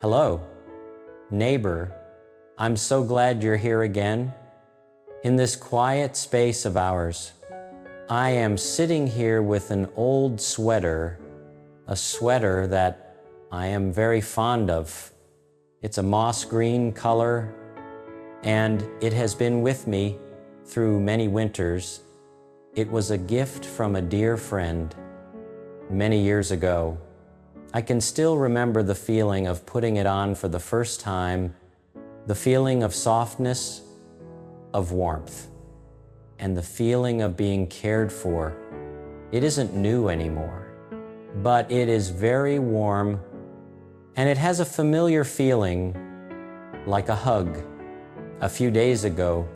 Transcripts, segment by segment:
Hello, neighbor. I'm so glad you're here again. In this quiet space of ours, I am sitting here with an old sweater, a sweater that I am very fond of. It's a moss green color, and it has been with me through many winters. It was a gift from a dear friend many years ago. I can still remember the feeling of putting it on for the first time, the feeling of softness, of warmth, and the feeling of being cared for. It isn't new anymore, but it is very warm, and it has a familiar feeling, like a hug. A few days ago,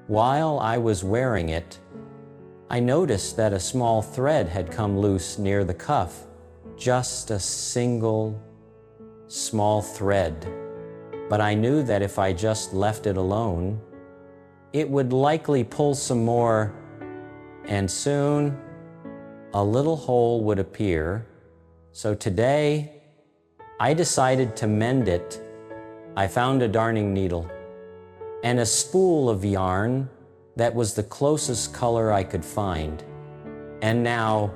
while I was wearing it, I noticed that a small thread had come loose near the cuff. Just a single small thread. But I knew that if I just left it alone, it would likely pull some more, and soon a little hole would appear. So today, I decided to mend it. I found a darning needle and a spool of yarn that was the closest color I could find. And now,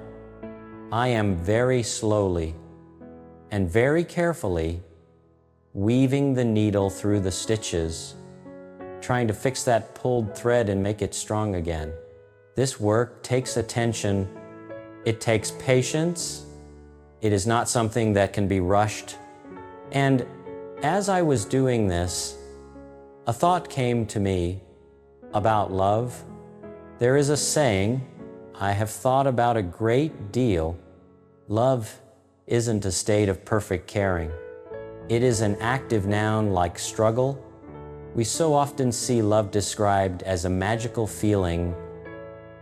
I am very slowly and very carefully weaving the needle through the stitches, trying to fix that pulled thread and make it strong again. This work takes attention. It takes patience. It is not something that can be rushed. And as I was doing this, a thought came to me about love. There is a saying I have thought about a great deal. Love isn't a state of perfect caring. It is an active noun like struggle. We so often see love described as a magical feeling,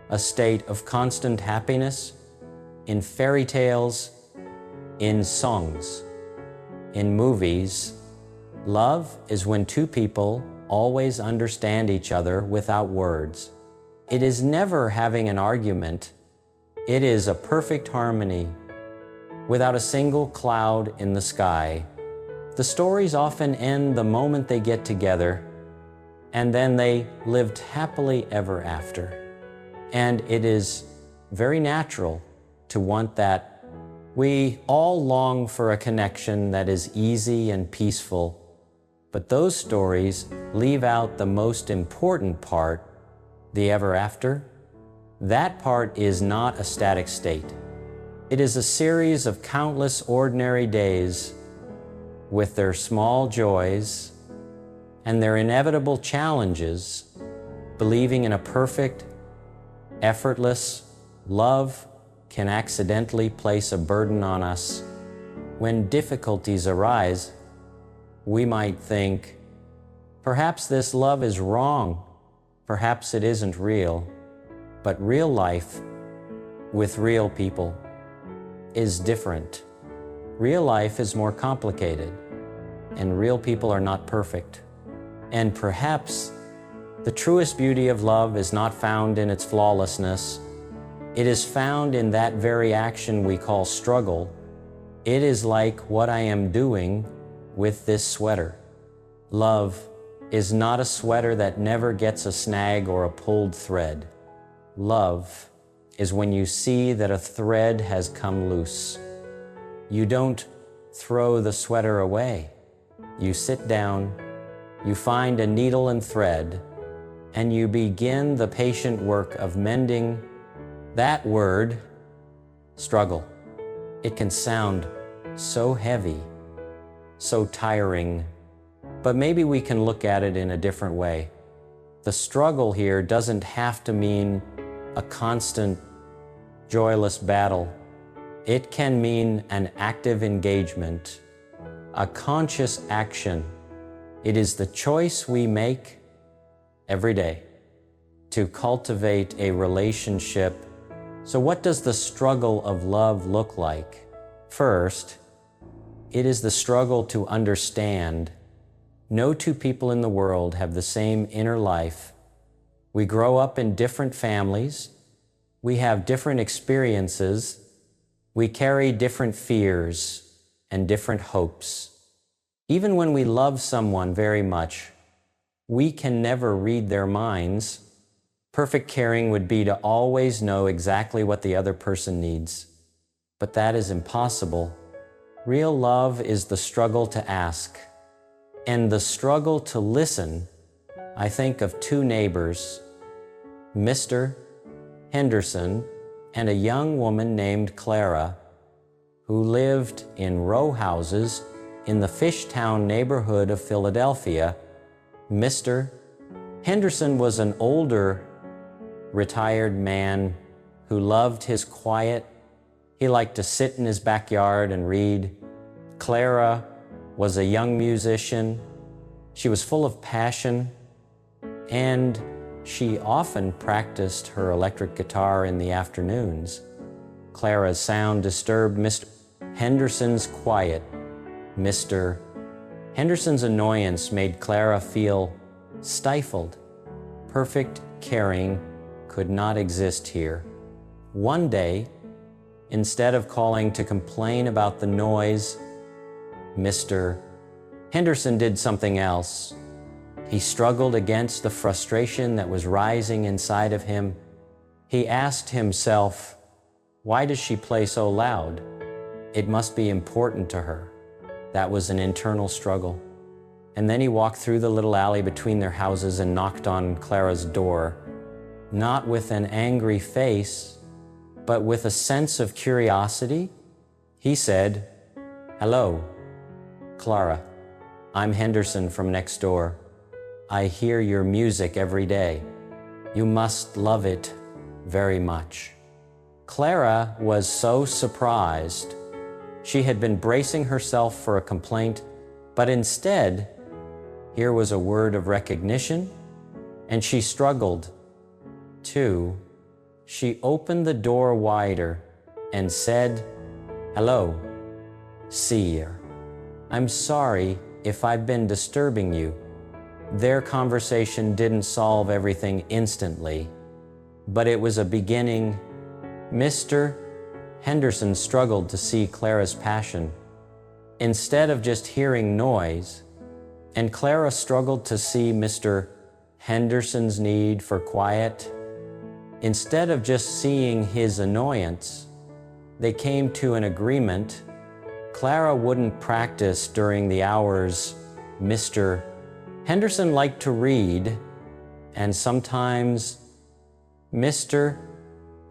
a state of constant happiness, in fairy tales, in songs, in movies. Love is when two people always understand each other without words. It is never having an argument. It is a perfect harmony, without a single cloud in the sky. The stories often end the moment they get together, and then they lived happily ever after. And it is very natural to want that. We all long for a connection that is easy and peaceful, but those stories leave out the most important part, the ever after. That part is not a static state. It is a series of countless ordinary days with their small joys and their inevitable challenges. Believing in a perfect, effortless love can accidentally place a burden on us. When difficulties arise, we might think, perhaps this love is wrong. Perhaps it isn't real. But real life with real people is different. Real life is more complicated, and real people are not perfect. And perhaps the truest beauty of love is not found in its flawlessness. It is found in that very action we call struggle. It is like what I am doing with this sweater. Love is not a sweater that never gets a snag or a pulled thread. Love is when you see that a thread has come loose. You don't throw the sweater away. You sit down, you find a needle and thread, and you begin the patient work of mending that word, struggle. It can sound so heavy, so tiring, but maybe we can look at it in a different way. The struggle here doesn't have to mean a constant, joyless battle. It can mean an active engagement, a conscious action. It is the choice we make every day to cultivate a relationship. So what does the struggle of love look like? First, it is the struggle to understand. No two people in the world have the same inner life. We grow up in different families. We have different experiences. We carry different fears and different hopes. Even when we love someone very much, we can never read their minds. Perfect caring would be to always know exactly what the other person needs. But that is impossible. Real love is the struggle to ask, and the struggle to listen. I think of two neighbors, Mr. Henderson and a young woman named Clara, who lived in row houses in the Fishtown neighborhood of Philadelphia. Mr. Henderson was an older, retired man who loved his quiet. He liked to sit in his backyard and read. Clara was a young musician. She was full of passion, and she often practiced her electric guitar in the afternoons. Clara's sound disturbed Mr. Henderson's quiet. Mr. Henderson's annoyance made Clara feel stifled. Perfect caring could not exist here. One day, instead of calling to complain about the noise, Mr. Henderson did something else. He struggled against the frustration that was rising inside of him. He asked himself, why does she play so loud? It must be important to her. That was an internal struggle. And then he walked through the little alley between their houses and knocked on Clara's door, not with an angry face, but with a sense of curiosity. He said, "Hello, Clara. I'm Henderson from next door. I hear your music every day. You must love it very much." Clara was so surprised. She had been bracing herself for a complaint, but instead, here was a word of recognition, and she struggled. Too, she opened the door wider and said, "Hello, Seer. I'm sorry if I've been disturbing you." Their conversation didn't solve everything instantly, but it was a beginning. Mr. Henderson struggled to see Clara's passion instead of just hearing noise, and Clara struggled to see Mr. Henderson's need for quiet. Instead of just seeing his annoyance, they came to an agreement. Clara wouldn't practice during the hours Mr. Henderson liked to read, and sometimes Mr.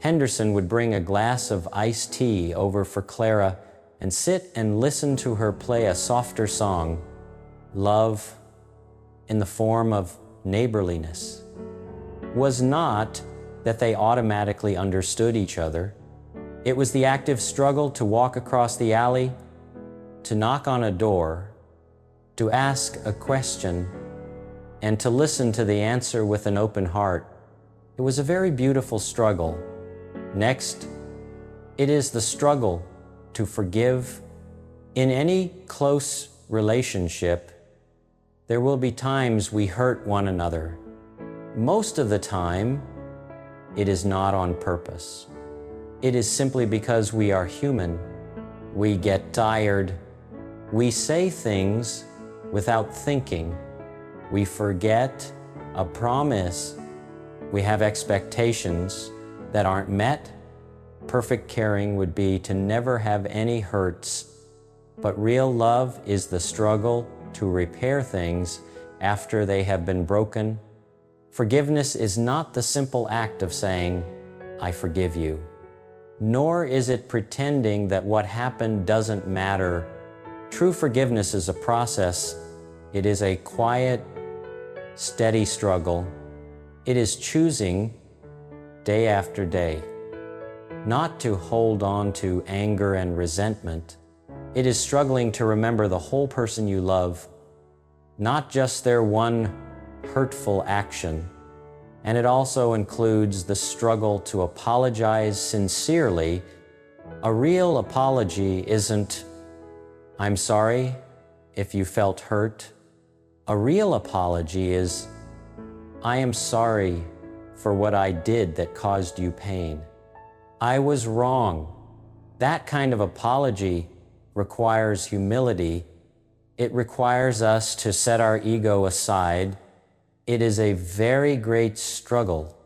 Henderson would bring a glass of iced tea over for Clara and sit and listen to her play a softer song, love in the form of neighborliness. Was not that they automatically understood each other. It was the active struggle to walk across the alley, to knock on a door, to ask a question, and to listen to the answer with an open heart. It was a very beautiful struggle. Next, it is the struggle to forgive. In any close relationship, there will be times we hurt one another. Most of the time, it is not on purpose. It is simply because we are human. We get tired. We say things without thinking. We forget a promise. We have expectations that aren't met. Perfect caring would be to never have any hurts, but real love is the struggle to repair things after they have been broken. Forgiveness is not the simple act of saying, "I forgive you," nor is it pretending that what happened doesn't matter. True forgiveness is a process. It is a quiet, steady struggle. It is choosing day after day not to hold on to anger and resentment. It is struggling to remember the whole person you love, not just their one hurtful action. And it also includes the struggle to apologize sincerely. A real apology isn't, "I'm sorry if you felt hurt." A real apology is, "I am sorry for what I did that caused you pain. I was wrong." That kind of apology requires humility. It requires us to set our ego aside. It is a very great struggle.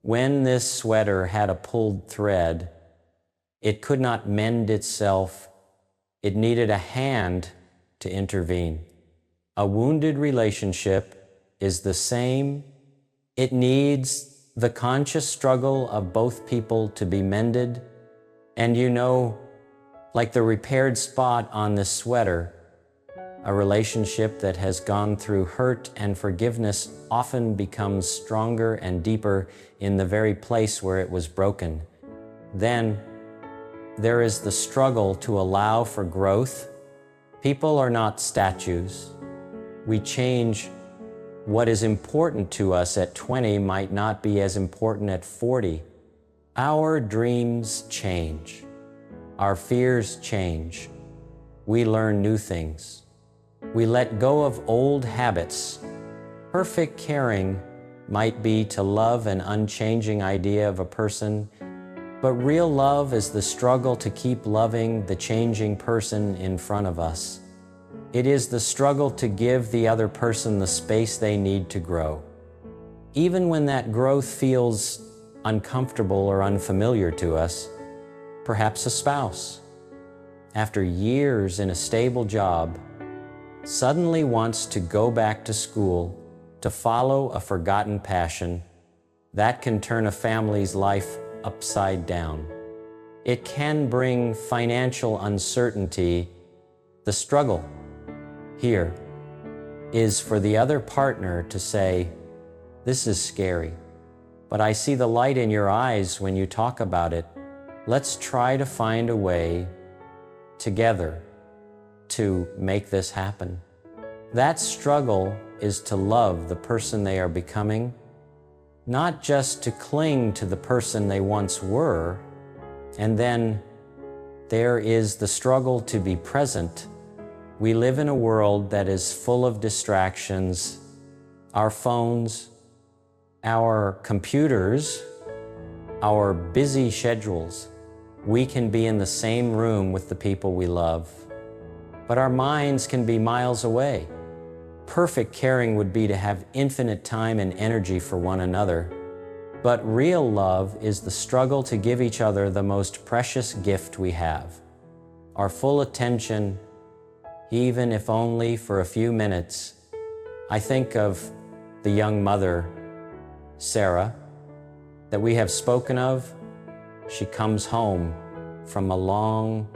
When this sweater had a pulled thread, it could not mend itself. It needed a hand to intervene. A wounded relationship is the same. It needs the conscious struggle of both people to be mended. And like the repaired spot on this sweater, a relationship that has gone through hurt and forgiveness often becomes stronger and deeper in the very place where it was broken. Then there is the struggle to allow for growth. People are not statues. We change. What is important to us at 20 might not be as important at 40. Our dreams change. Our fears change. We learn new things. We let go of old habits. Perfect caring might be to love an unchanging idea of a person, but real love is the struggle to keep loving the changing person in front of us. It is the struggle to give the other person the space they need to grow. Even when that growth feels uncomfortable or unfamiliar to us, perhaps a spouse, after years in a stable job, suddenly wants to go back to school to follow a forgotten passion. That can turn a family's life upside down. It can bring financial uncertainty. The struggle here is for the other partner to say, "This is scary, but I see the light in your eyes when you talk about it. Let's try to find a way together to make this happen." That struggle is to love the person they are becoming, not just to cling to the person they once were. And then there is the struggle to be present. We live in a world that is full of distractions. Our phones, our computers, our busy schedules. We can be in the same room with the people we love, but our minds can be miles away. Perfect caring would be to have infinite time and energy for one another, but real love is the struggle to give each other the most precious gift we have, our full attention, even if only for a few minutes. I think of the young mother, Sarah, that we have spoken of. She comes home from a long,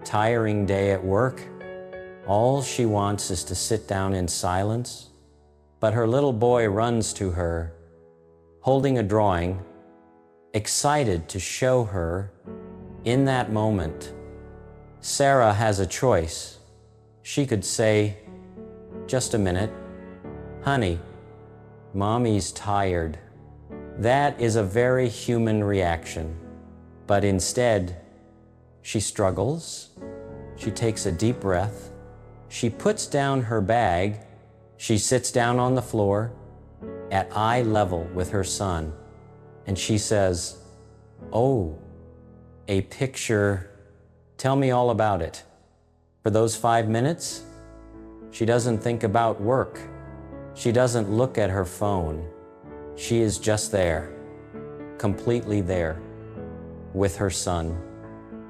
tiring day at work. All she wants is to sit down in silence, but her little boy runs to her, holding a drawing, excited to show her. In that moment, Sarah has a choice. She could say, "Just a minute, honey, mommy's tired." That is a very human reaction, but instead, she struggles. She takes a deep breath. She puts down her bag. She sits down on the floor at eye level with her son, and she says, "Oh, a picture. Tell me all about it." For those 5 minutes, she doesn't think about work. She doesn't look at her phone. She is just there, completely there, with her son,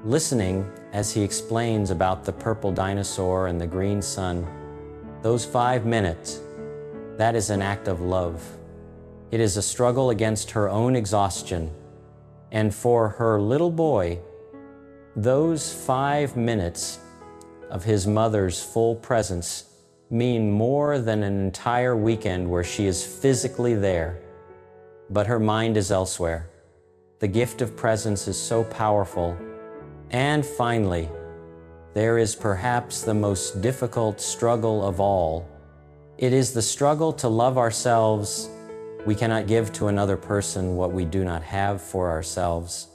listening as he explains about the purple dinosaur and the green sun. Those 5 minutes, that is an act of love. It is a struggle against her own exhaustion. And for her little boy, those 5 minutes of his mother's full presence mean more than an entire weekend where she is physically there, but her mind is elsewhere. The gift of presence is so powerful. And finally, there is perhaps the most difficult struggle of all. It is the struggle to love ourselves. We cannot give to another person what we do not have for ourselves.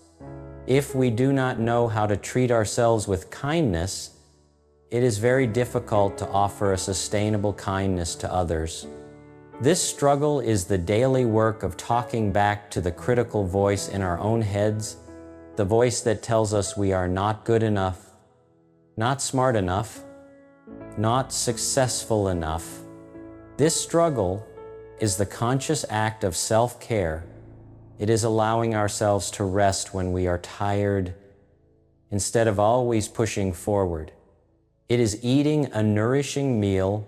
If we do not know how to treat ourselves with kindness, it is very difficult to offer a sustainable kindness to others. This struggle is the daily work of talking back to the critical voice in our own heads, the voice that tells us we are not good enough, not smart enough, not successful enough. This struggle is the conscious act of self-care. It is allowing ourselves to rest when we are tired instead of always pushing forward. It is eating a nourishing meal.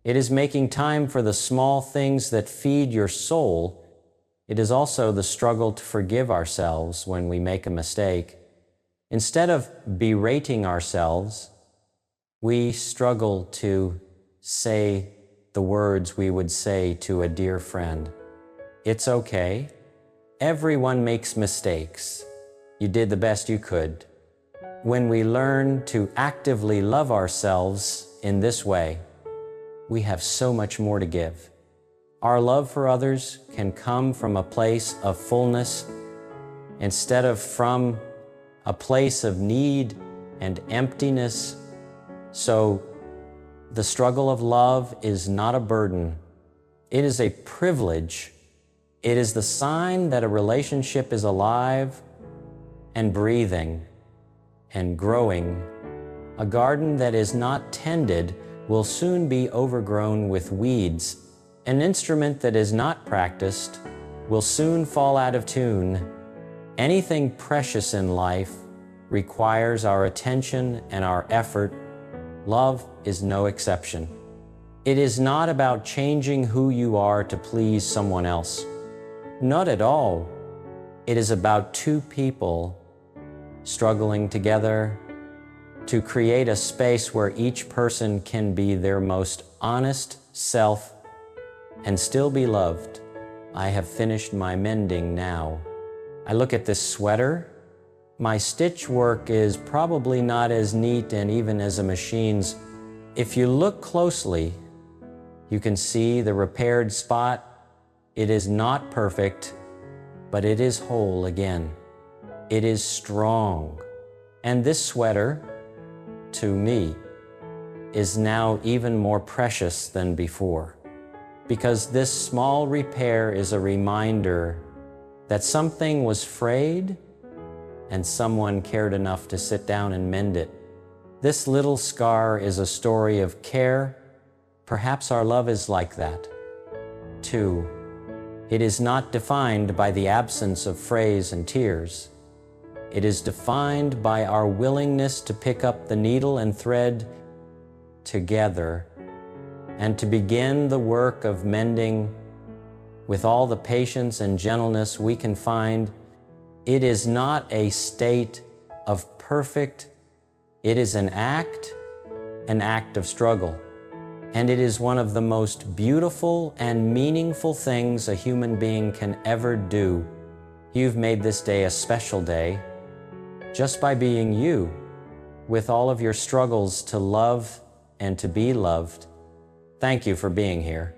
It is making time for the small things that feed your soul. It is also the struggle to forgive ourselves when we make a mistake. Instead of berating ourselves, we struggle to say the words we would say to a dear friend. It's okay. Everyone makes mistakes. You did the best you could. When we learn to actively love ourselves in this way, we have so much more to give. Our love for others can come from a place of fullness instead of from a place of need and emptiness. So the struggle of love is not a burden. It is a privilege. It is the sign that a relationship is alive and breathing and growing. A garden that is not tended will soon be overgrown with weeds. An instrument that is not practiced will soon fall out of tune. Anything precious in life requires our attention and our effort. Love is no exception. It is not about changing who you are to please someone else. Not at all. It is about two people struggling together to create a space where each person can be their most honest self and still be loved. I have finished my mending now. I look at this sweater. My stitch work is probably not as neat and even as a machine's. If you look closely, you can see the repaired spot. It is not perfect, but it is whole again. It is strong. And this sweater, to me, is now even more precious than before, because this small repair is a reminder that something was frayed and someone cared enough to sit down and mend it. This little scar is a story of care. Perhaps our love is like that, too. It is not defined by the absence of frays and tears. It is defined by our willingness to pick up the needle and thread together and to begin the work of mending with all the patience and gentleness we can find. It is not a state of perfect. It is an act of struggle. And it is one of the most beautiful and meaningful things a human being can ever do. You've made this day a special day just by being you, with all of your struggles to love and to be loved. Thank you for being here.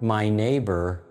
My neighbor